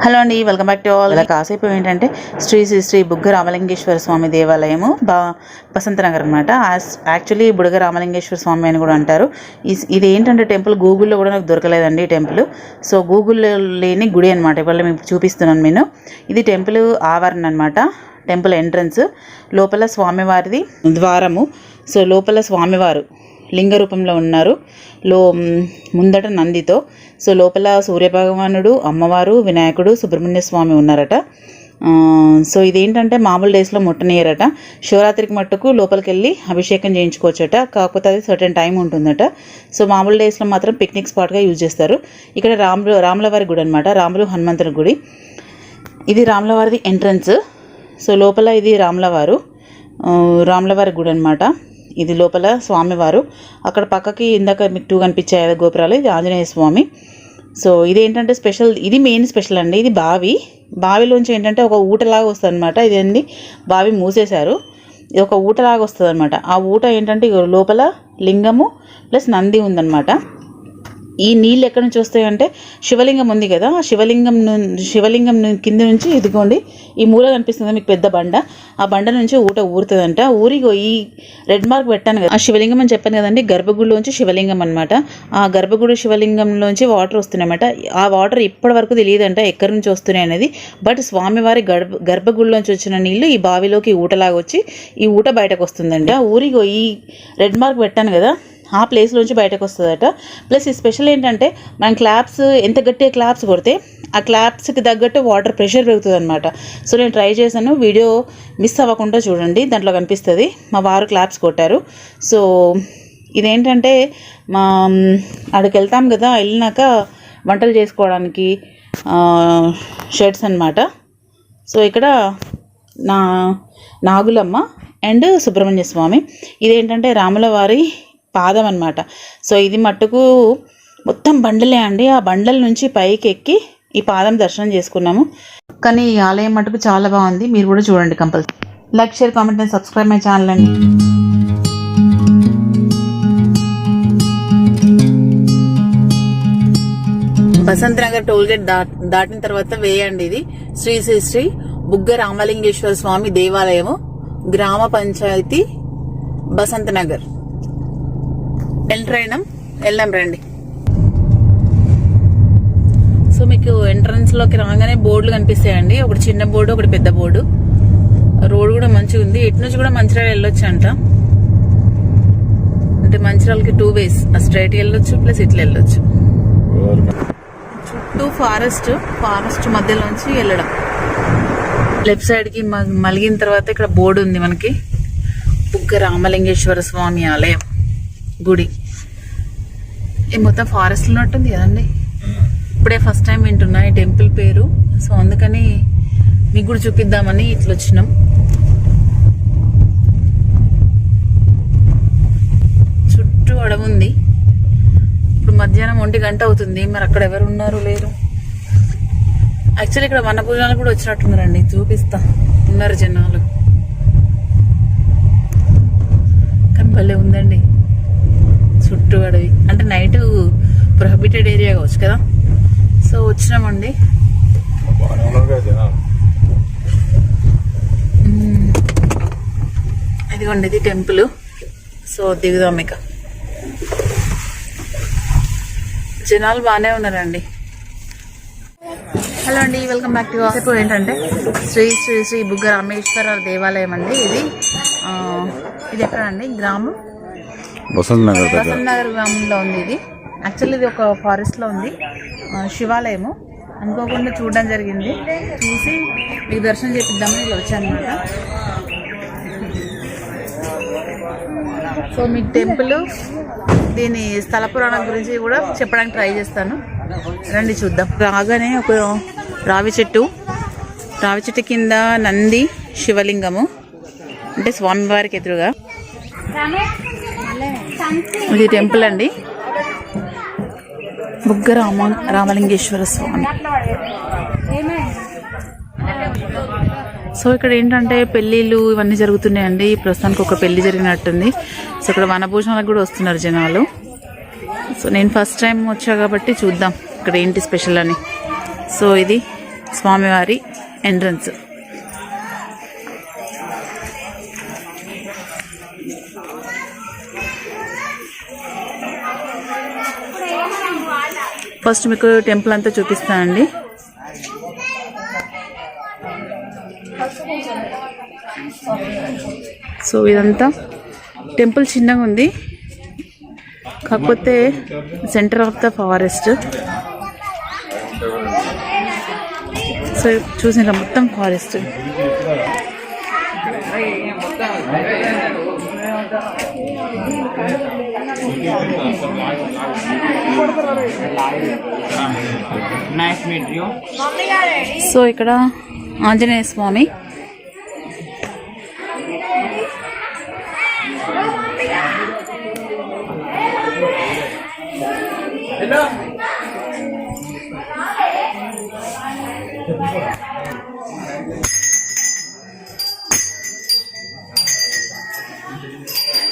Hello అండి, welcome back to all. ఇలా కాసేపు ఏంటంటే శ్రీ శ్రీ శ్రీ బుగ్గ రామలింగేశ్వర స్వామి దేవాలయము బసంత నగర్ అనమాట. యాక్చువల్లీ బుగ్గ రామలింగేశ్వర స్వామి అని కూడా అంటారు. ఇది ఏంటంటే టెంపుల్ గూగుల్లో కూడా నాకు దొరకలేదండి ఈ టెంపుల్. సో గూగుల్లో లేని గుడి అనమాట. ఇవాళ మీకు చూపిస్తున్నాను నేను. ఇది టెంపుల్ ఆవరణ అనమాట. టెంపుల్ ఎంట్రన్స్ లోపల స్వామివారిది ద్వారము. సో లోపల స్వామివారు లింగ రూపంలో ఉన్నారు. ముందట నందితో. సో లోపల సూర్యభగవానుడు, అమ్మవారు, వినాయకుడు, సుబ్రహ్మణ్య స్వామి ఉన్నారట. సో ఇదేంటంటే మామూలు డేస్లో ముట్టనియరట. శివరాత్రికి మట్టుకు లోపలికి వెళ్ళి అభిషేకం చేయించుకోవచ్చట. కాకపోతే అది సర్టెన్ టైం ఉంటుందట. సో మామూలు డేస్లో మాత్రం పిక్నిక్ స్పాట్గా యూజ్ చేస్తారు. ఇక్కడ రాములవారి గుడి అనమాట. రాములు హనుమంతుని గుడి. ఇది రాములవారిది ఎంట్రన్స్. సో లోపల ఇది రాములవారి గుడి అనమాట. ఇది లోపల స్వామివారు. అక్కడ పక్కకి ఇందాక మీకు 2 కనిపించాయి గోపురాలు. ఇది ఆంజనేయ స్వామి. సో ఇదేంటంటే స్పెషల్, ఇది మెయిన్ స్పెషల్ అండి. ఇది బావిలోంచి ఏంటంటే ఒక ఊటలాగా వస్తుంది అనమాట. ఇదేంటి బావి మూసేశారు. ఇది ఒక ఊటలాగా వస్తుంది అనమాట. ఆ ఊట ఏంటంటే లోపల లింగము ప్లస్ నంది ఉందన్నమాట. ఈ నీళ్ళు ఎక్కడి నుంచి వస్తాయంటే శివలింగం ఉంది కదా, ఆ శివలింగం కింద నుంచి ఇదిగోండి ఈ మూల కనిపిస్తుంది మీకు పెద్ద బండ. ఆ బండ నుంచి ఊట ఊరుతుందంట. ఊరిగో ఈ రెడ్ మార్క్ పెట్టాను కదా, ఆ శివలింగం అని చెప్పాను కదండి. గర్భగుడిలోంచి శివలింగం అనమాట. ఆ గర్భగుడి శివలింగంలోంచి వాటర్ వస్తున్నాయన్నమాట. ఆ వాటర్ ఇప్పటి వరకు తెలియదంట ఎక్కడి నుంచి వస్తున్నాయి అనేది. బట్ స్వామివారి గర్భగుడిలోంచి వచ్చిన నీళ్ళు ఈ బావిలోకి ఊటలాగా వచ్చి ఈ ఊట బయటకు వస్తుందంట. ఊరిగో ఈ రెడ్ మార్క్ పెట్టాను కదా, ఆ ప్లేస్లోంచి బయటకు వస్తుందట. ప్లస్ ఈ స్పెషల్ ఏంటంటే మనం క్లాప్స్ ఎంత గట్టిగా క్లాప్స్ కొడితే ఆ క్లాప్స్కి తగ్గట్టు వాటర్ ప్రెషర్ పెరుగుతుంది అనమాట. సో నేను ట్రై చేశాను. వీడియో మిస్ అవ్వకుండా చూడండి, దాంట్లో కనిపిస్తుంది. మా వారు క్లాప్స్ కొట్టారు. సో ఇదేంటంటే అక్కడికి వెళ్తాం కదా, వెళ్ళినాక వంటలు చేసుకోవడానికి షెడ్స్ అనమాట. సో ఇక్కడ నాగులమ్మ అండ్ సుబ్రహ్మణ్య స్వామి. ఇదేంటంటే రాములవారి పాదం అనమాట. సో ఇది మట్టుకు మొత్తం బండలే అండి. ఆ బండల నుంచి పైకి ఎక్కి ఈ పాదం దర్శనం చేసుకున్నాము. కానీ ఈ ఆలయం మట్టుకు చాలా బాగుంది. మీరు కూడా చూడండి compulsory. Like, share, comment and subscribe my channel అండి. బసంత నగర్ టోల్ గేట్ దాటిన తర్వాత వేయండి. ఇది శ్రీ శ్రీ శ్రీ బుగ్గ రామలింగేశ్వర స్వామి దేవాలయము, గ్రామ పంచాయతీ, బసంత నగర్. ఎంటర్ అయినాం, వెళ్దాం రండి. సో మీకు ఎంట్రన్స్ లోకి రాగానే బోర్డులు కనిపిస్తాయండి. ఒకటి చిన్న బోర్డు, ఒకటి పెద్ద బోర్డు. రోడ్ కూడా మంచిగా ఉంది. ఇటు నుంచి కూడా మంచిర్యాల వెళ్ళొచ్చు అంట. అంటే మంచిర్యాలకి 2 ways, స్ట్రైట్ వెళ్ళొచ్చు ప్లస్ ఇట్లా వెళ్ళొచ్చు. చుట్టూ ఫారెస్ట్ మధ్యలోంచి వెళ్ళడం. లెఫ్ట్ సైడ్ కి మలిగిన తర్వాత ఇక్కడ బోర్డు ఉంది మనకి, బుగ్గ రామలింగేశ్వర స్వామి ఆలయం గుడి. ఇది మొత్తం ఫారెస్ట్ ఉన్నట్టుంది కదండి. ఇప్పుడే ఫస్ట్ టైం వింటున్నా ఈ టెంపుల్ పేరు. సో అందుకని మీకు కూడా చూపిద్దామని ఇట్లా వచ్చినాం. చుట్టూ అడవి ఉంది. ఇప్పుడు మధ్యాహ్నం 1 గంట అవుతుంది. మరి అక్కడ ఎవరు ఉన్నారు లేరు. యాక్చువల్లీ ఇక్కడ వనభోజనాలు కూడా వచ్చినట్టున్నారండి. చూపిస్తా, ఉన్నారు జనాలు. కానీ భలే ఉందండి చుట్టూ అడవి. అంటే నైట్ ప్రొహిబిటెడ్ ఏరియా కావచ్చు కదా. సో వచ్చినామండి. ఇదిగోండి ఇది టెంపుల్. సో దిగుదాం ఇక. జనాలు బాగానే ఉన్నారండి. హలో అండి, వెల్కమ్ బ్యాక్ టు సేపు. ఏంటంటే శ్రీ శ్రీ శ్రీ బుగ్గ రామేశ్వర దేవాలయం అండి. ఇది ఎక్కడ అండి? గ్రామం బసంత నగర్ గ్రామంలో ఉంది. ఇది యాక్చువల్లీ ఇది ఒక ఫారెస్ట్ లో ఉంది. శివాలయము అనుకోకుండా చూడడం జరిగింది. చూసి మీకు దర్శనం చేపిద్దామని ఇలా వచ్చాను అనమాట. సో మీకు టెంపుల్, దీని స్థల పురాణం గురించి కూడా చెప్పడానికి ట్రై చేస్తాను. రండి చూద్దాం. రాగానే ఒక రావి చెట్టు కింద నంది, శివలింగము అంటే స్వామివారికి ఎదురుగా. ఇది టెంపుల్ అండి, బుగ్గ రామలింగేశ్వర స్వామి. సో ఇక్కడ ఏంటంటే పెళ్ళిళ్ళు ఇవన్నీ జరుగుతున్నాయండి. ప్రస్తుతానికి ఒక పెళ్లి జరిగినట్టుంది. సో ఇక్కడ వనభోజనాలకు కూడా వస్తున్నారు జనాలు. సో నేను ఫస్ట్ టైం వచ్చా కాబట్టి చూద్దాం ఇక్కడ ఏంటి స్పెషల్ అని. సో ఇది స్వామివారి ఎంట్రన్స్. ఫస్ట్ మీకు టెంపుల్ అంతా చూపిస్తానండి. సో ఇదంతా టెంపుల్ చిన్నగా ఉంది, కాకపోతే centre of the forest. So చూసిన మొత్తం ఫారెస్ట్. సో ఇక్కడ ఆంజనేయ స్వామి,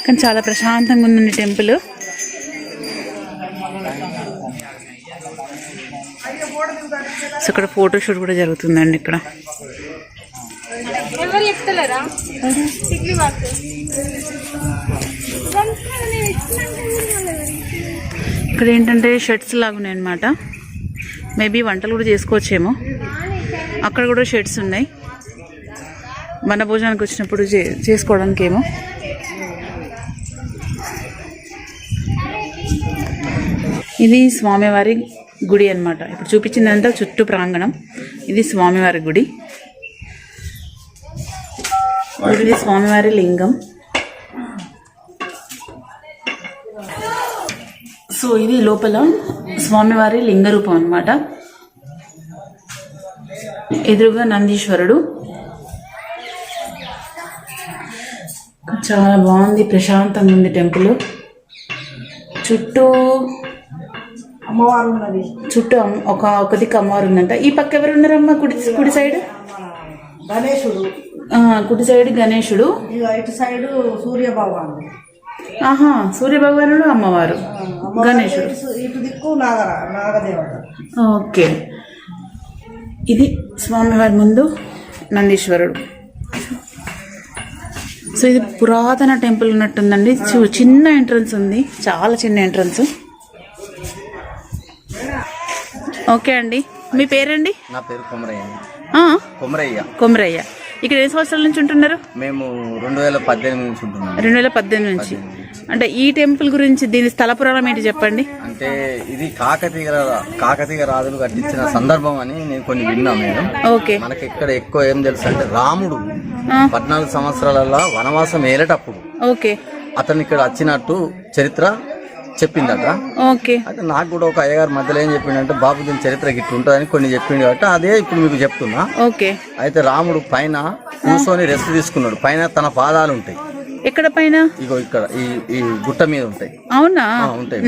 కానీ చాలా ప్రశాంతంగా ఉందండి టెంపుల్. సో ఇక్కడ ఫోటోషూట్ కూడా జరుగుతుందండి. ఇక్కడ ఇక్కడ ఏంటంటే షెడ్స్ లాగా ఉన్నాయి అన్నమాట. మేబీ వంటలు కూడా చేసుకోవచ్చేమో. అక్కడ కూడా షెడ్స్ ఉన్నాయి, మన భోజనానికి వచ్చినప్పుడు చేసుకోవడానికేమో. ఇది స్వామివారి గుడి అన్నమాట. ఇప్పుడు చూపించిందంతా చుట్టూ ప్రాంగణం. ఇది స్వామివారి గుడి. ఇది స్వామివారి లింగం. సో ఇది లోపల స్వామివారి లింగ రూపం అన్నమాట. ఎదురుగా నందీశ్వరుడు. చాలా బాగుంది, ప్రశాంతంగా ఉంది టెంపుల్. చుట్టూ అమ్మవారు ఉన్నది, చుట్టూ ఒక దిక్కు అమ్మవారు ఉందంట. ఈ పక్క ఎవరు ఉన్నారమ్మా? కుడి సైడ్ గణేశుడు, కుడి సైడ్ గణేశుడు, ఇటు సైడ్ సూర్య భగవాను. ఆహా, సూర్య భగవానుడు, అమ్మవారు, గణేశుడు. ఇటు దిక్కు నాగదేవత. ఓకే. ఇది స్వామివారి ముందు నందీశ్వరుడు. సో ఇది పురాతన టెంపుల్ ఉన్నట్టుందండి. చిన్న ఎంట్రన్స్ ఉంది, చాలా చిన్న ఎంట్రన్స్. ఓకే అండి, మీ పేరండి? నా పేరు కొమరయ్య. కొమరయ్య. ఇక్కడ ఎన్ని సంవత్సరాల నుంచి ఉంటున్నారు? మేము 2018 నుంచి ఉంటున్నాం. 2018 నుంచి. అంటే ఈ టెంపుల్ గురించి, దీని స్థల పురాణం ఏంటి చెప్పండి. అంటే ఇది కాకతీయ రాజులు కట్టించిన సందర్భం అని నేను కొన్ని విన్నా మేడం. ఓకే. మనకి ఇక్కడ ఎక్కువ ఏం తెలుసు అంటే రాముడు 14 సంవత్సరాల వనవాసం ఏలేటప్పుడు ఓకే అతను ఇక్కడ వచ్చినట్టు చరిత్ర చెప్పిందట. ఓకే. అయితే నాకు కూడా ఒక అయ్యగారు మధ్యలో ఏం చెప్పిండంటే, బాబు దీని చరిత్ర గిట్టు ఉంటుందని కొన్ని చెప్పిండు కాబట్టి అదే ఇప్పుడు మీకు చెప్తున్నా. ఓకే. అయితే రాముడు పైన కూర్చొని రెస్ట్ తీసుకున్నాడు. పైన తన పాదాలు ఉంటాయి. ఎక్కడ పైన? ఇగో ఇక్కడ ఈ గుట్ట మీద ఉంటాయి. అవునా? ఉంటాయి.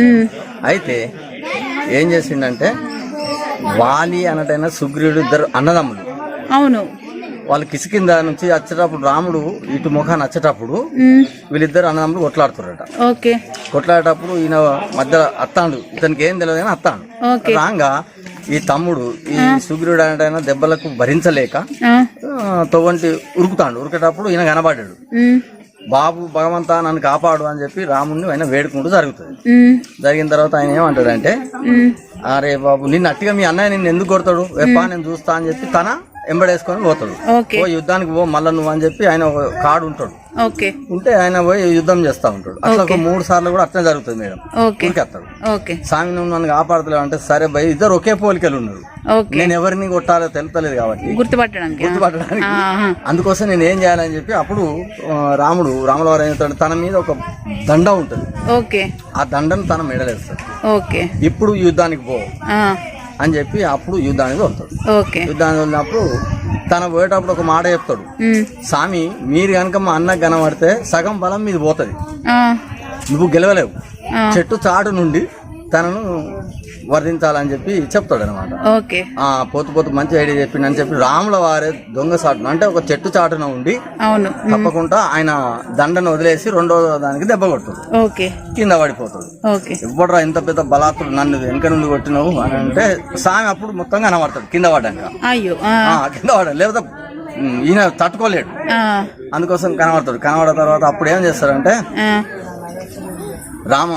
అయితే ఏం చేసిండంటే, వాలి అన్నటైనా సుగ్రీవుడు ఇద్దరు అన్నదమ్ములు. అవును. వాళ్ళు కిసికింద నుంచి వచ్చేటప్పుడు రాముడు ఇటు ముఖాన్ని వచ్చేటప్పుడు వీళ్ళిద్దరు అన్నదమ్ములు కొట్లాడుతున్నారట. ఓకే. కొట్లాడేటప్పుడు ఈయన మధ్యలో అత్తాడు, ఇతనికి ఏం తెలియదు కానీ అత్తాడు. రాగా ఈ తమ్ముడు ఈ సుగ్రీవుడు అన్నటైనా దెబ్బలకు భరించలేక తొవ్వంటి ఉరికేటప్పుడు ఈయన కనబడ్డాడు. బాబు భగవంతా నన్ను కాపాడు అని చెప్పి రాముడిని ఆయన వేడుకుంటూ జరుగుతుంది. జరిగిన తర్వాత ఆయన ఏమంటాడంటే, అరే బాబు నిన్ను అట్టిగా మీ అన్నయ్య నిన్ను ఎందుకు కొడతాడు, ఎప్పా నేను చూస్తా అని చెప్పి తన ఎంబడేసుకొని పోతాడు. ఓ యుద్ధానికి పో మళ్ళా నువ్వు అని చెప్పి ఆయన ఒక కాడు ఉంటాడు. ఉంటే ఆయన పోయి యుద్ధం చేస్తా ఉంటాడు. అట్లా ఒక 3 సార్లు కూడా అట్లా జరుగుతుంది మేడం. ఉరికేస్తాడు. స్వామి నువ్వు నన్ను కాపాడతలేవు అంటే, సరే భయ్ ఇద్దరు ఒకే పోలికలు ఉన్నారు, నేను ఎవరిని కొట్టాలో తెలుతలేదు కాబట్టి గుర్తుపట్టడానికి అందుకోసం నేను ఏం చేయాలని చెప్పి అప్పుడు రాముల వారు ఏం తన మీద ఒక దండ ఉంటుంది. ఆ దండను తన మెడలేస్తాడు. ఇప్పుడు యుద్ధానికి పో అని చెప్పి అప్పుడు యుద్ధానికి వెళ్తాడు. యుద్ధానికి వెళ్ళినప్పుడు తన పోయేటప్పుడు ఒక మాట చెప్తాడు, స్వామి మీరు కనుక మా అన్నకు కనబడితే సగం బలం మీద పోతుంది, నువ్వు గెలవలేవు. చెట్టు చాటు నుండి తనను వర్ధించాలని చెప్పి చెప్తాడు అనమాట. ఓకే. పోతు పోతు మంచి ఐడియా చెప్పిండు అని చెప్పి రాముల వారే దొంగ చాటున అంటే ఒక చెట్టు చాటున ఉండి అవును తప్పకుండా ఆయన దండను వదిలేసి రెండో దానికి దెబ్బ కొడుతుంది. ఓకే. కింద పడిపోతాడు. ఓకే. ఎవ్వడ్రా ఇంత పెద్ద బలాత్తుడు నన్ను వెనక నుండి కొట్టినావు అని అంటే స్వామి అప్పుడు మొత్తం కనబడతాడు కింద పడ్డాక. అయ్యో కింద పడ్డాడు, లేకపోతే ఈయన తట్టుకోలేడు, అందుకోసం కనబడతాడు. కనబడిన తర్వాత అప్పుడు ఏం చేస్తారంటే రామ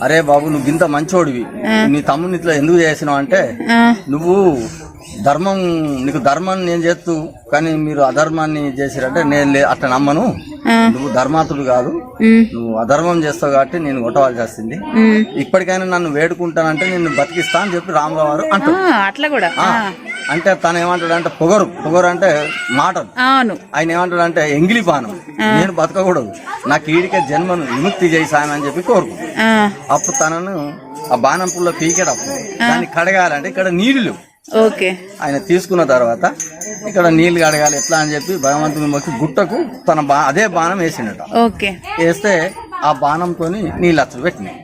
అరే బాబు నువ్వు ఇంత మంచోడివి, నీ తమ్ముని ఇట్లా ఎందుకు చేసినావు అంటే నువ్వు ధర్మం నీకు ధర్మం నేను చేస్తూ కానీ మీరు అధర్మాన్ని చేసిరంటే నేను అట్లా నమ్మను, నువ్వు ధర్మాతుడు కాదు, నువ్వు అధర్మం చేస్తావు కాబట్టి నేను కొట్టవలసి వస్తుంది, ఇప్పటికైనా నన్ను వేడుకుంటానంటే నేను బతికిస్తా అని చెప్పి రామరావు అంటాడు. అట్లా కూడా అంటే తను ఏమంటాడు అంటే పొగరు అంటే మాటలు. ఆయన ఏమంటాడు అంటే ఎంగిలిపానం, నేను బతకకూడదు, నాకు ఈడికే జన్మను విముక్తి చేయి సాయం అని చెప్పి కోరుకు. అప్పుడు తనను ఆ బాణం పుల్ల పీకేటప్పుడు దాన్ని కడగాలంటే ఇక్కడ నీళ్లు ఓకే ఆయన తీసుకున్న తర్వాత ఇక్కడ నీళ్లు కడగాలి ఎట్లా అని చెప్పి భగవంతుని మొక్కి గుట్టకు తన అదే బాణం వేసిండట. వేస్తే ఆ బాణంతో నీళ్ళు అచ్చలు పెట్టినాయి.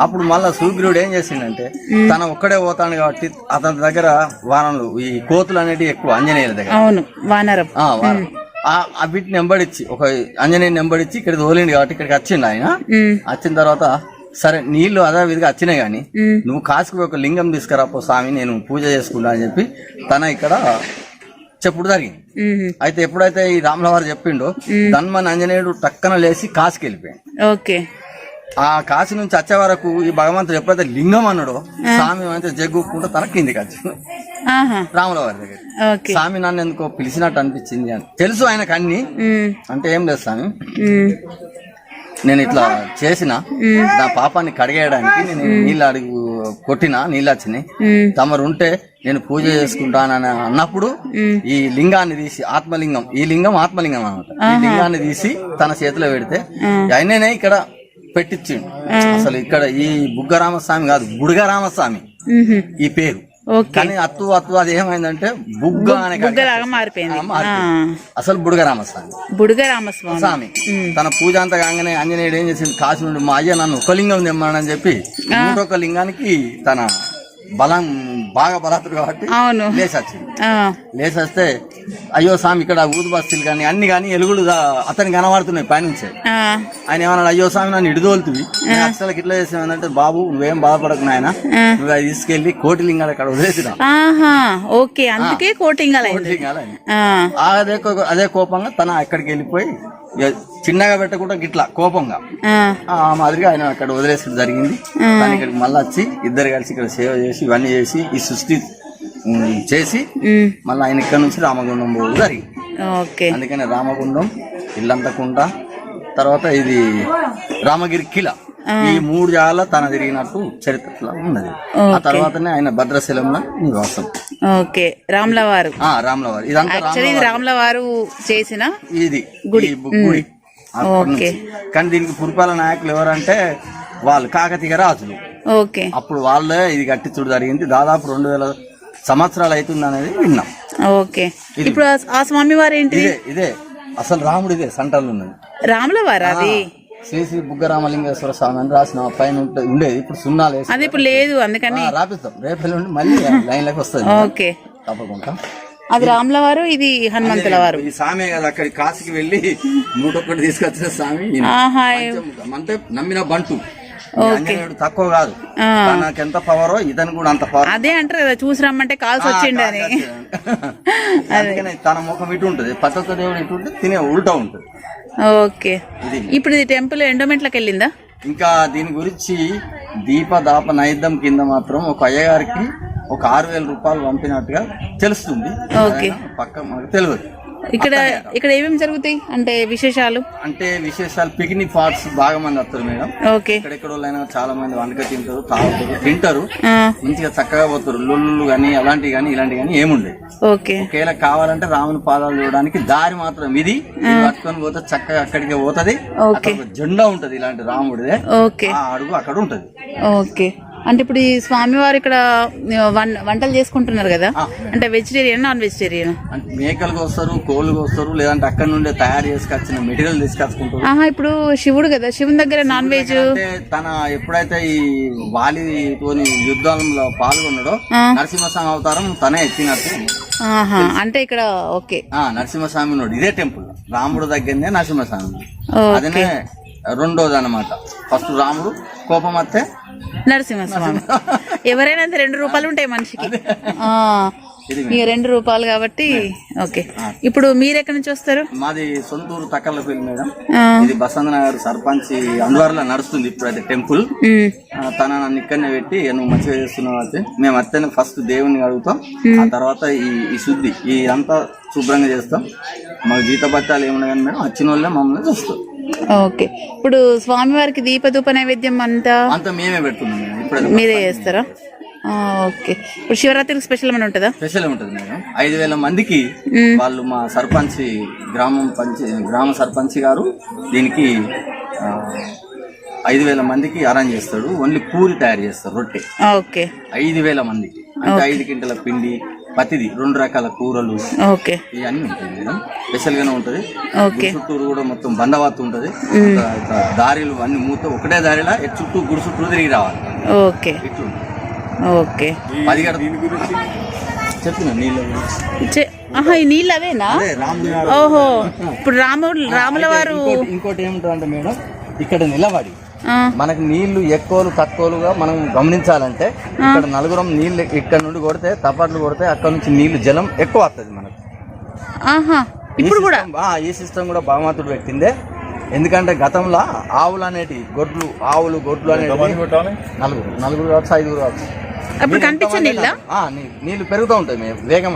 అప్పుడు మళ్ళా సూర్యుడు ఏం చేసిండంటే తన ఒక్కడే పోతాడు కాబట్టి అతని దగ్గర వానలు ఈ కోతులు అనేటివి ఎక్కువ ఆంజనేయుల దగ్గర వీటిని నెంబడిచ్చి ఒక ఆంజనేయుని నెంబడిచ్చి ఇక్కడ తోలిండు కాబట్టి ఇక్కడికి వచ్చిండు ఆయన. వచ్చిన తర్వాత సరే నీళ్లు అదే విధిగా వచ్చినాయి గాని నువ్వు కాసుకు ఒక లింగం తీసుకురాపో స్వామి నేను పూజ చేసుకుంటా అని చెప్పి తన ఇక్కడ చెప్పుడు జరిగింది. అయితే ఎప్పుడైతే ఈ రాముల వారు చెప్పిండో ధన్మన్ ఆంజనేయుడు టక్కన లేచి కాసుకి వెళ్ళిపోయాడు. ఆ కాశీ నుంచి వచ్చే వరకు ఈ భగవంతుడు ఎప్పుడైతే లింగం అన్నాడో స్వామి అయితే జగ్గుకుంటూ తన కిందికి వచ్చింది రాముల వారి దగ్గర. స్వామి నన్ను ఎందుకో పిలిచినట్టు అనిపించింది అని తెలుసు ఆయనకు అన్ని. అంటే ఏం లేదు స్వామి, నేను ఇట్లా చేసిన నా పాపాన్ని కడిగేయడానికి నేను నీళ్ళు అడుగు కొట్టినా నీళ్ళు వచ్చినాయి, తమరు ఉంటే నేను పూజ చేసుకుంటానని అన్నప్పుడు ఈ లింగాన్ని తీసి ఆత్మలింగం, ఈ లింగం ఆత్మలింగం అనమాట, ఈ లింగాన్ని తీసి తన చేతిలో పెడితే ఆయననే ఇక్కడ పెట్టించిండు. అసలు ఇక్కడ ఈ బుగ్గరామస్వామి కాదు బుడగరామస్వామి ఈ పేరు, కానీ అత్తు అది ఏమైందంటే బుగ్గ అనే మారిపోయింది. అసలు బుడగరామస్వామి స్వామి తన పూజ అంతా కాగానే ఆంజనేయుడు ఏం చేసింది కాశీ నుండి మా అయ్య నన్ను ఒక లింగం తెమ్మని చెప్పి ఇంకొక లింగానికి తన బలం బాగా బలాతుడు కాబట్టి లేచొచ్చింది. లేచొస్తే అయ్యో స్వామి ఇక్కడ ఊదుబస్తీలు కానీ అన్ని కానీ ఎలుగులు అతనికి కనబడుతున్నాయి పైనుంచే. ఆయన ఏమన్నాడు అయ్యో స్వామి నన్ను ఇడిదోలుతుంది అసలుకి ఇట్లా చేసామంటే బాబు నువ్వేం బాధపడకు నాయన, నువ్వు అది తీసుకెళ్లి కోటిలింగాలు అక్కడ వదిలేసినా. అదే కోపంగా తన అక్కడికి వెళ్ళిపోయి చిన్నగా పెట్టకుండా గిట్లా కోపంగా ఆ మాదిరిగా ఆయన అక్కడ వదిలేసడం జరిగింది. కానీ ఇక్కడికి మళ్ళీ వచ్చి ఇద్దరు కలిసి ఇక్కడ సేవ చేసి ఇవన్నీ చేసి ఈ సృష్టి చేసి మళ్ళీ ఆయన ఇక్కడ నుంచి రామగుండం పోవడం జరిగింది. అందుకని రామగుండం ఇల్లంతకుంట తర్వాత ఇది రామగిరి కిల ఈ 3 జాగాల తన తిరిగినట్టు చరిత్రలో ఉన్నది. ఆ తర్వాతనే ఆయన భద్రాచలంలో నివాసం. రాములవారు ఇదంతా రాములవారు చేసిన ఇది గుడి. కానీ దీనికి పురపాలక నాయకులు ఎవరంటే వాళ్ళు కాకతీయ రాజులు. అప్పుడు వాళ్ళే ఇది కట్టించడం జరిగింది. దాదాపు 2000 సంవత్సరాలు అవుతుంది అనేది విన్నాం. ఇప్పుడు ఆ స్వామి వారు ఏంటి ఇదే అసలు రాముడు ఇదే సెంటర్లో ఉన్నది రాములవారు. అది శ్రీ శ్రీ బుగ్గరామలింగేశ్వర స్వామి అని రాసిన పైన ఉండేది, ఇప్పుడు సున్నాలు అది ఇప్పుడు లేదు. అందుకని రాపిస్తాం రేపు మళ్ళీ లైన్ లోకి వస్తుంది తప్పకుండా. అది రాములవారు, ఇది హనుమంతుల వారు. ఈ స్వామి కదా అక్కడికి కాశీకి వెళ్ళి 101 తీసుకొచ్చిన స్వామి అంటే నమ్మిన బంటు తక్కువ కాదు, నాకు ఎంత పవరో ఇతను కూడా అంత పవర్. అదే అంటారు కదా చూసి రమ్మంటే కాల్సి వచ్చిండు అని. అందుకని తన ముఖం ఇటు ఉంటుంది, పచ్చత దేవుడు ఇటు ఉంటుంది, తినే ఉల్టా ఉంటుంది. ఇప్పుడు ఇది టెంపుల్ ఎండోమెంట్లకు వెళ్ళిందా? ఇంకా దీని గురించి దీపదాప నైద్యం కింద మాత్రం ఒక అయ్యగారికి ఒక 6,000 రూపాయలు పంపినట్టుగా తెలుస్తుంది. పక్క మనకు తెలియదు. ఇక్కడ ఏమేమి జరుగుతాయి అంటే విశేషాలు పిక్నిక్ స్పాట్స్ బాగా మంది వస్తారు మేడం. ఎక్కడెక్కడ వాళ్ళైనా చాలా మంది వంటక తింటారు, తాగుతారు, తింటారు, మంచిగా చక్కగా పోతారు. లొల్లు గానీ అలాంటివి గానీ ఇలాంటివి గానీ ఏముండే. ఒకవేళ కావాలంటే రాముని పాదాలు చూడడానికి దారి మాత్రం ఇది పట్టుకొని పోతే చక్కగా అక్కడికి పోతుంది. జెండా ఉంటది ఇలాంటి రాముడిదే, ఆ అడుగు అక్కడ ఉంటది. అంటే ఇప్పుడు ఈ స్వామివారు ఇక్కడ వంటలు చేసుకుంటున్నారు కదా, అంటే వెజిటేరియన్ నాన్ వెజిటేరియన్? అంటే మేకలకు వస్తారు, కోళ్ళకి వస్తారు, లేదంటే అక్కడ నుండి తయారు చేసుకొచ్చిన మెటీరియల్ తీసుకొచ్చుకుంటారు. ఇప్పుడు శివుడు కదా, శివుని దగ్గర నాన్ వెజ్ అంటే తన ఎప్పుడైతే ఈ వాలితోని యుద్ధాలలో పాల్గొన్నాడో నరసింహస్వామి అవతారం తనే ఎత్తినట్టు. అంటే ఇక్కడ ఓకే నరసింహస్వామి ఉన్నాడు, ఇదే టెంపుల్ రాముడు దగ్గరనే నరసింహస్వామి. అదనే రెండోది అనమాట. ఫస్ట్ రాముడు, కోపం వస్తే నరసింహస్వామి. ఎవరైనా 2 రూపాయలు ఉంటాయి మనిషికి, ఇక 2 రూపాయలు కాబట్టి ఓకే. ఇప్పుడు మీరు ఎక్కడి నుంచి వస్తారు? మాది సొంతూరు తక్కలపల్లి మేడం. ఇది బసంత నగర్ సర్పంచ్ అందువల్ల నడుస్తుంది ఇప్పుడైతే టెంపుల్. తన నన్ను ఇక్కడనే పెట్టి నువ్వు మంచిగా చేస్తున్నావు అయితే మేము అత్తనే ఫస్ట్ దేవుని అడుగుతాం, ఆ తర్వాత ఈ శుద్ధి ఈ అంతా శుభ్రంగా చేస్తాం. మాకు జీతపత్యాలు ఏమున్నాయి కానీ మేడం వచ్చిన వాళ్ళే మమ్మల్ని చూస్తాం. ఓకే. ఇప్పుడు స్వామివారికి దీపధూప నైవేద్యం అంతా మేమే పెడుతున్నాం, ఇప్పుడు మీరే చేస్తారా? ఓకే. ఇప్పుడు శివరాత్రికి స్పెషల్ ఏమైనా ఉంటుందా? స్పెషల్ ఉంటుంది మేడం. 5,000 మందికి వాళ్ళు మా సర్పంచ్ గ్రామ సర్పంచ్ గారు దీనికి 5,000 మందికి అరేంజ్ చేస్తాడు. ఓన్లీ పూరి తయారు చేస్తారు, రొట్టె. ఓకే. 5,000 మందికి అంటే 5 క్వింటాల పిండి, పతిది 2 రకాల కూరలు, ఓకే, ఇవన్నీ ఉంటాయి మేడం. స్పెషల్ గానే ఉంటది. చుట్టూరు కూడా మొత్తం బందవాత్తు ఉంటది. దారిలు అన్ని మూత ఒకటే దారిలా చుట్టూ గుడి చుట్టూ తిరిగి రావాలి. Okay okay. చెప్పిన నీళ్ళు ఈ నీళ్ళు అవేనా? ఓహో. ఇప్పుడు రాముల వారు ఇంకోటి ఏమిటంటే మేడం, ఇక్కడ నిలబడి మనకు నీళ్లు ఎక్కువలు తక్కువలుగా మనం గమనించాలంటే ఇక్కడ నలుగురం నీళ్లు ఇక్కడ నుండి కొడితే తప్పట్లు కొడితే అక్కడ నుంచి నీళ్లు జలం ఎక్కువ వస్తుంది మనకు. ఇప్పుడు కూడా ఈ సిస్టమ్ కూడా భగవంతుడు పెట్టిందే. ఎందుకంటే గతంలో ఆవులు అనేటి గొడ్లు అనేటి నలుగురు కావచ్చు, 5 కావచ్చు. అప్పుడు కనిపించే నీళ్లు పెరుగుతూ ఉంటాయి వేగం.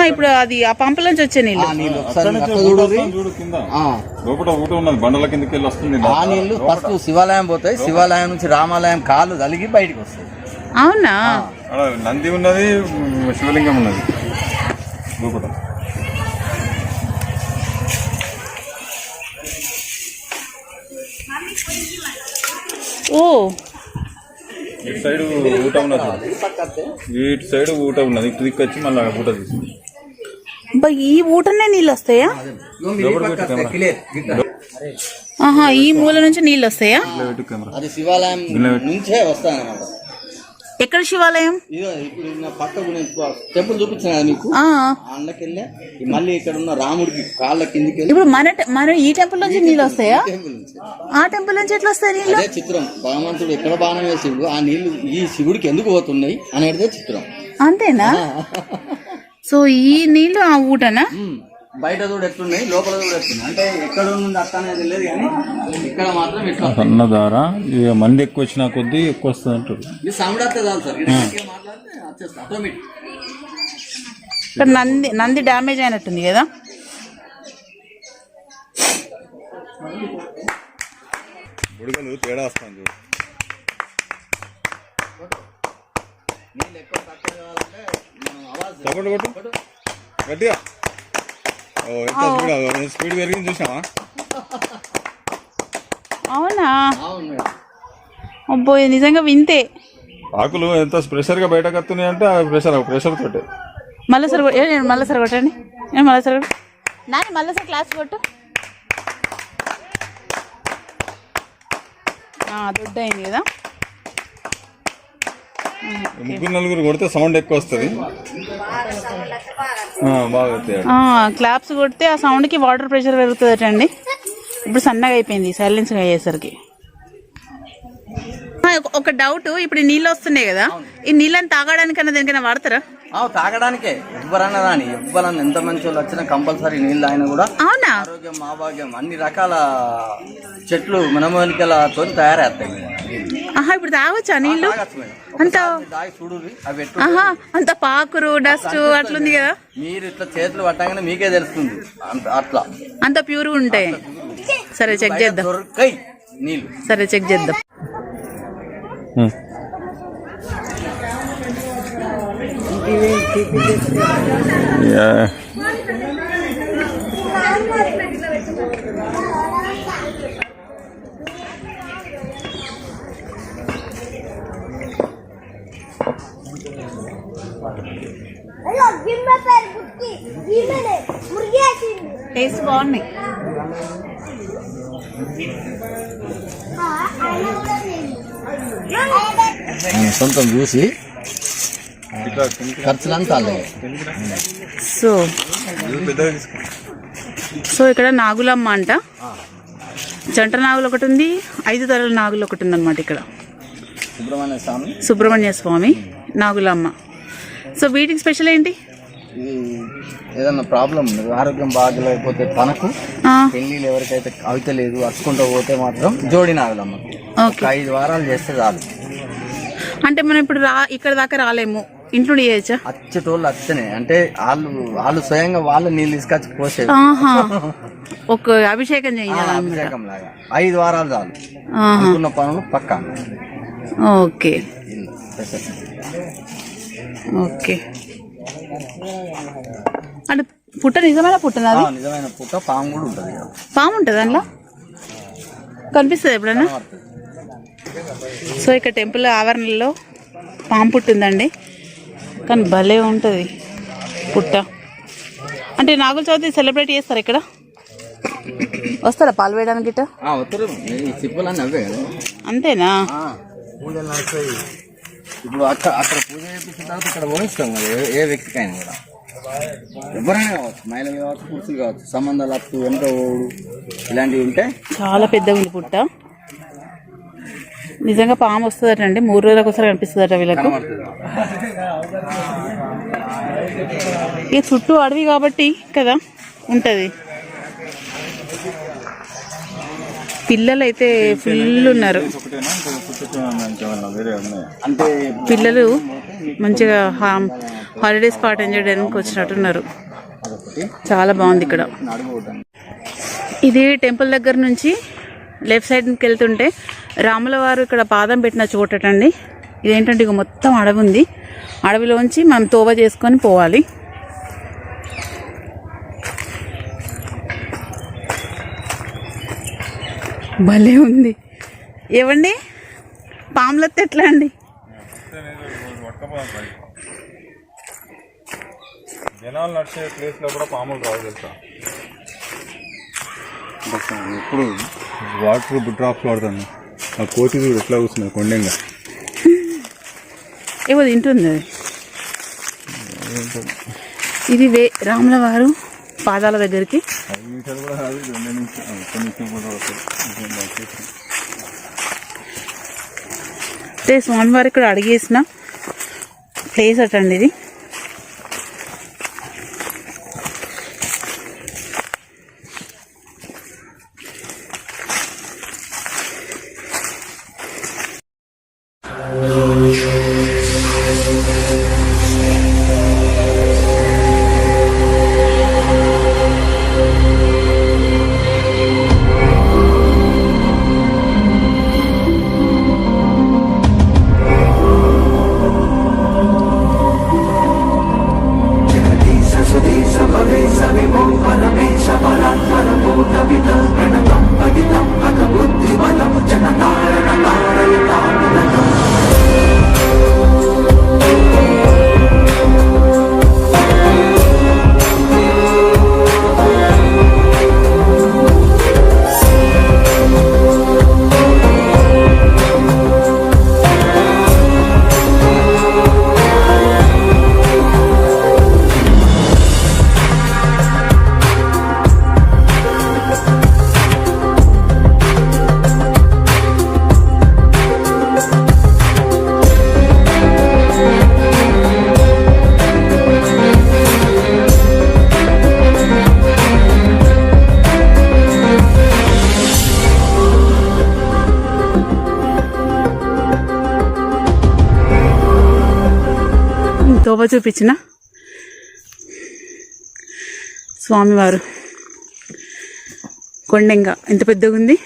ఇప్పుడు అది ఆ పంపులోంచి వచ్చే నీళ్ళు ఆ నీళ్లు ఫస్ట్ శివాలయం పోతాయి. శివాలయం నుంచి రామాలయం కాళ్ళు తలిగి బయటకు వస్తాయి. అవునా? నంది ఉన్నది, శివలింగం ఉన్నది. ఓ, ఇటు సైడ్ ఊట ఉన్నది, ఇటు సైడ్ ఊట ఉన్నది. ఇటు దిక్కు వచ్చి మళ్ళీ ఊట తీసుకుంది. ఈ ఊటనే నీళ్ళు వస్తాయా? ఈ మూల నుంచి నీళ్ళు వస్తాయా? అది శివాలయం నుంచే వస్తాయన్నమాట. ఎక్కడ శివాలయం? ఇప్పుడు పక్కకు టెంపుల్ చూపించిన మీకు అన్నకెళ్ళి మళ్ళీ ఇక్కడ ఉన్న రాముడికి కాళ్ళ కిందికి. ఇప్పుడు మన ఈ టెంపుల్ నుంచి నీళ్ళు వస్తాయా? ఆ టెంపుల్ నుంచి ఎట్లా వస్తాయి నీళ్ళు? అదే చిత్రం. భగవంతుడు ఎక్కడ బాణం వేసిండు ఆ నీళ్లు ఈ శివుడికి ఎందుకు పోతున్నాయి అనేది చిత్రం. అంతేనా? సో ఈ నీళ్లు ఆ ఊటనా? బయట కూడా ఎట్లున్నాయి, లోపల కూడా ఎట్లున్నాయి. అంటే ఎక్కడ నుండి అత్త అనేది లేదు కానీ ఇక్కడ మాత్రం ఇట్లా సన్నదారా. ఇక మంది ఎక్కువ వచ్చినా కొద్దీ ఎక్కువ వస్తుంది అంటారు. ఇది సముద్రతే చాలు సార్, మాట్లాడితే వచ్చేస్తా ఆటోమేటిక్. ఇక్కడ నంది డ్యామేజ్ అయినట్టుంది కదా? బుడగలు తేడా వస్తుంది. సపోర్ట్ కొట్టు గట్టిగా. స్పీడ్ పెరిగింది చూసావా? అవునా? అబ్బో, నిజంగా వింతే. ఆకులు ఎంత ప్రెషర్ గా బయటకు వస్తున్నాయి అంటే ప్రెషర్ తోటే. మళ్ళీసారి మళ్ళీసారి కొట్టండి. మళ్ళీసారి నాని మళ్ళీసారి క్లాస్ కొట్టు. దొడ్డు అయింది కదా. 3-4 కొడితే సౌండ్ ఎక్కువ వస్తుంది. క్లాప్స్ కొడితే ఆ సౌండ్ కి వాటర్ ప్రెషర్ పెరుగుతుంది అండి. ఇప్పుడు సన్నగా అయిపోయింది సైలెన్స్ అయ్యేసరికి. ఒక డౌట్, ఇప్పుడు నీళ్ళు వస్తున్నాయి కదా, ఈ నీళ్ళని తాగడానికన్నా దేనికైనా వాడతారా? తాగడానికే. ఎవరన్నా రాని ఎవరన్నా ఎంత మంచి వాళ్ళు వచ్చినా కంపల్సరీ నీళ్ళు ఆయన కూడా. అవునా? ఆరోగ్యం ఆభాగ్యం అన్ని రకాల చెట్లు మనమూలికలతో తయారవుతాయి. ఇప్పుడు తాగొచ్చా నీళ్ళు? అంత పాకురు డస్ట్ అట్లుంది కదా. మీరు ఇట్లా చేతులు పట్టగానే మీకే తెలుస్తుంది అట్లా అంత ప్యూర్ ఉంటాయి. సరే చెక్ చేద్దాం. నీళ్ళు సరే చెక్ చేద్దాం. టేస్ట్ బాగున్నాయి. సొంతం చూసి ఖర్చులంతా అలాగే. సో సో ఇక్కడ నాగులమ్మ అంట, జంట నాగులు ఒకటి ఉంది, 5 తరాల నాగులు ఒకటి ఉంది అనమాట ఇక్కడ. సుబ్రహ్మణ్య స్వామి, నాగులమ్మ. సో వీటికి స్పెషల్ ఏంటి? ఏదన్నా ప్రాబ్లం ఆరోగ్యం బాగలేకపోతే తనకు పెళ్లిళ్ళు ఎవరికైతే అవుతలేదు అచ్చుకుంటూ పోతే మాత్రం జోడి నాగులమ్మ 5 వారాలు చేస్తే చాలు. అంటే మనం ఇప్పుడు ఇక్కడ దాకా రాలేము, ఇంట్లో చేయొచ్చా? అచ్చటోళ్ళు అచ్చనే అంటే వాళ్ళు స్వయంగా వాళ్ళు నీళ్ళు తీసుకొచ్చి పోసేది. ఒక అభిషేకం చేయాలి, అభిషేకం లాగా 5 వారాలు చాలు. అనుకున్న పనులు పక్కా. Okay okay. అంటే పుట్ట నిజమైన పుట్టనా? నిజమైన పుట్ట. పాము కూడా ఉంటుంది. పాము ఉంటుంది అందులో, కనిపిస్తుంది ఎప్పుడన్నా? సో ఇక్కడ టెంపుల్ ఆవరణలో పాము పుట్టిందండి, కానీ భలే ఉంటుంది పుట్ట. అంటే నాగుల చవితి సెలబ్రేట్ చేస్తారు ఇక్కడ, వస్తారా పాలు వేయడానికి గిట్ట? అంతేనా? ఇప్పుడు అక్కడ పూజ చేపించిన తర్వాత ఇక్కడ పోయిస్తాం కదా ఏ వ్యక్తికైనా కూడా, ఎవరైనా కావచ్చు, మహిళలు కావచ్చు, పురుషులు కావచ్చు, సంబంధాలు అప్పు వెనుక ఓడు ఇలాంటివి ఉంటే. చాలా పెద్దగా ఉంది పుట్ట. నిజంగా పాము వస్తుందట అండి, 3 రోజులకు ఒకసారి కనిపిస్తుందట వీళ్ళకు. ఇక చుట్టూ అడవి కాబట్టి కదా ఉంటది. పిల్లలు అయితే ఫుల్ ఉన్నారు. అంటే పిల్లలు మంచిగా హాలిడే స్పాట్ ఎంజాయ్ చేయడానికి వచ్చినట్టున్నారు. చాలా బాగుంది ఇక్కడ. ఇది టెంపుల్ దగ్గర నుంచి లెఫ్ట్ సైడ్కి వెళ్తుంటే రాముల వారు ఇక్కడ పాదం పెట్టిన చోటటండి. ఇదేంటంటే ఇక మొత్తం అడవి ఉంది, అడవిలోంచి మనం తోవ చేసుకొని పోవాలి. భలే ఉంది. ఏవండి పాములతో ఎట్లా అండి? జనాలు నడిచే ప్లేస్ లో కూడా పాములు రావు తెలుసా? ఇప్పుడు వాటర్ డ్రాప్స్ వాడుతాను. ఆ కోతి చూడు ఎట్లా కూర్చున్నది కొండంగా. ఏవో తింటుంది. ఇది రాముల వారు పాదాల దగ్గరికి. అంటే స్వామివారు ఇక్కడ అడిగేసిన ప్లేస్ అటండి ఇది. తోవ చూపించిన స్వామివారు కొండంగా ఎంత పెద్దగా ఉంది.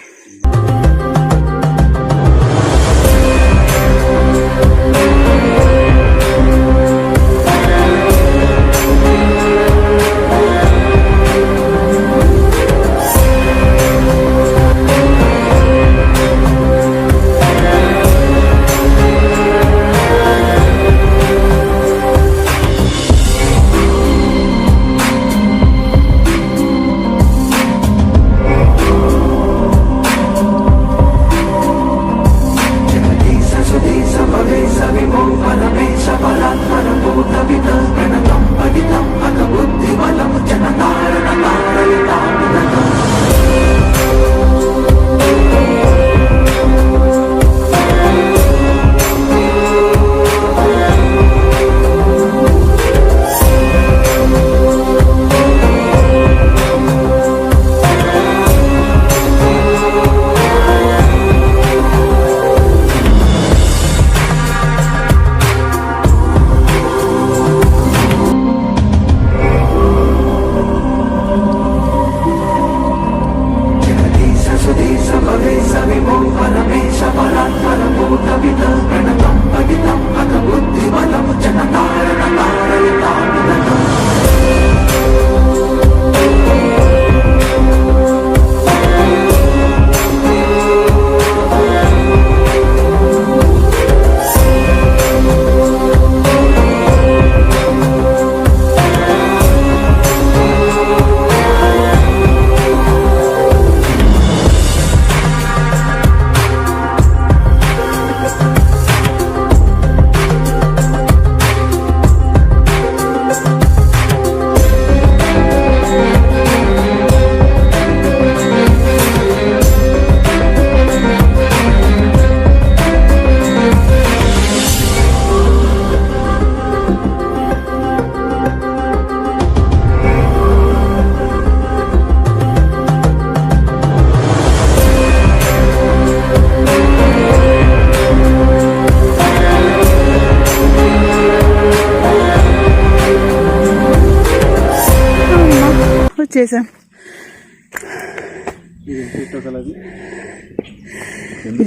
వచ్చేసాం.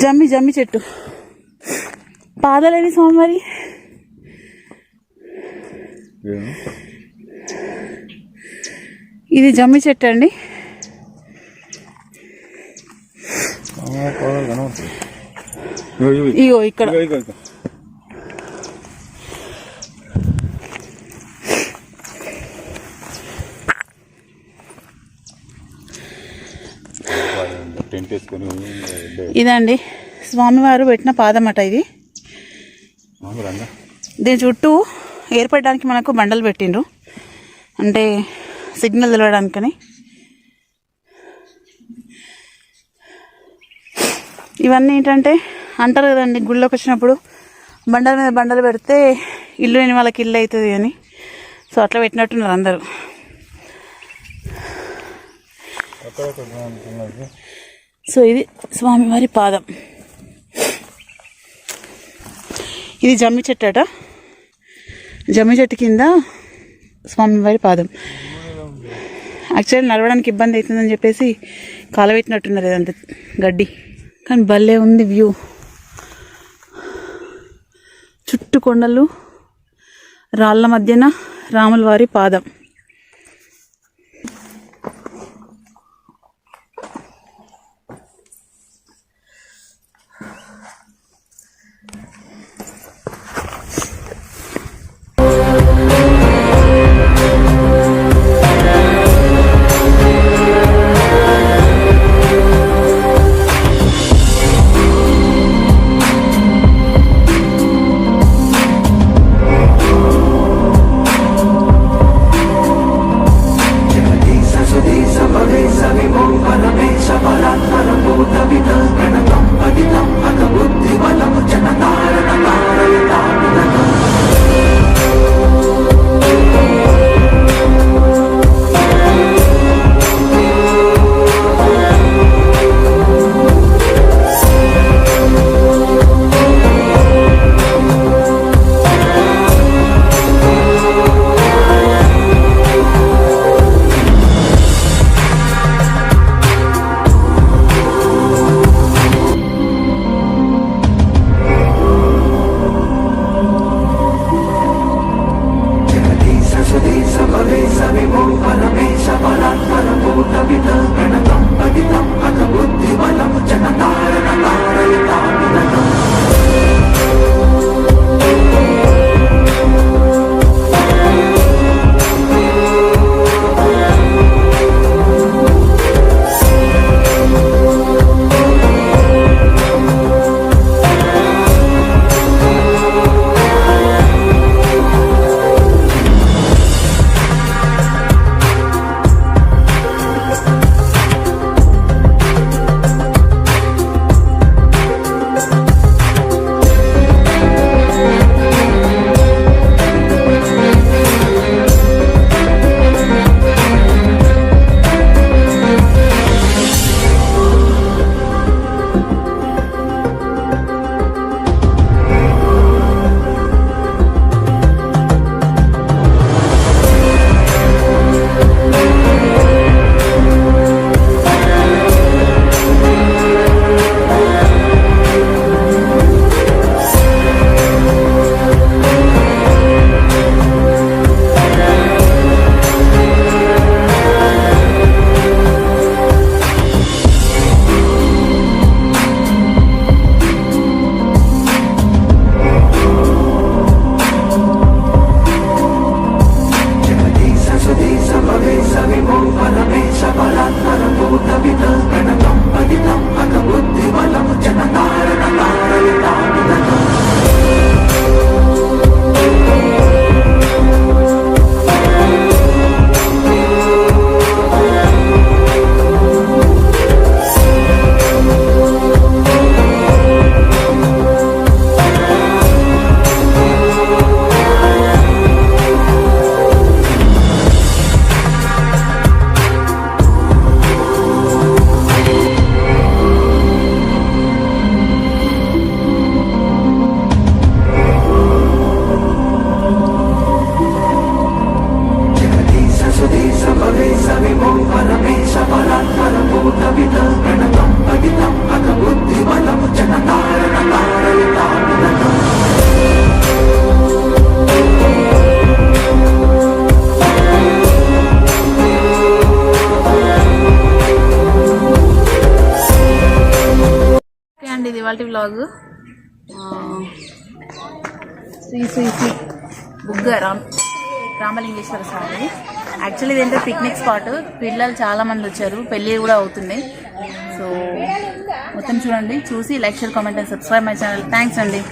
జమ్మి చెట్టు పాదలేని స్వామివారి. ఇది జమ్మి చెట్టు అండి. ఇగో ఇక్కడ ఇదండి స్వామివారు పెట్టిన పాదమట ఇది. దీని చుట్టూ ఏర్పడడానికి మనకు బండలు పెట్టిండ్రు, అంటే సిగ్నల్ తెలవడానికని. ఇవన్నీ ఏంటంటే అంటారు కదండి గుళ్ళోకి వచ్చినప్పుడు బండల మీద బండలు పెడితే ఇల్లు లేని వాళ్ళకి ఇల్లు అవుతుంది అని. సో అట్లా పెట్టినట్టున్నారు అందరూ. సో ఇది స్వామివారి పాదం. ఇది జమ్మి చెట్టు అట. జమ్మి చెట్టు కింద స్వామివారి పాదం. యాక్చువల్లీ నడవడానికి ఇబ్బంది అవుతుందని చెప్పేసి కాలబెట్టినట్టున్నారు ఇదంతా గడ్డి. కానీ భలే ఉంది వ్యూ. చుట్టూ కొండలు, రాళ్ళ మధ్యన రాముల వారి పాదం. ఇవాళ వ్లాగ్. శ్రీ శ్రీ శ్రీ బుగ్గ రామలింగేశ్వర స్వామి. యాక్చువల్లీ ఇదేంటే పిక్నిక్ స్పాట్. పిల్లలు చాలా మంది వచ్చారు, పెళ్ళి కూడా అవుతున్నాయి. సో మొత్తం చూడండి, చూసి like share comment and subscribe my channel. Thanks అండి.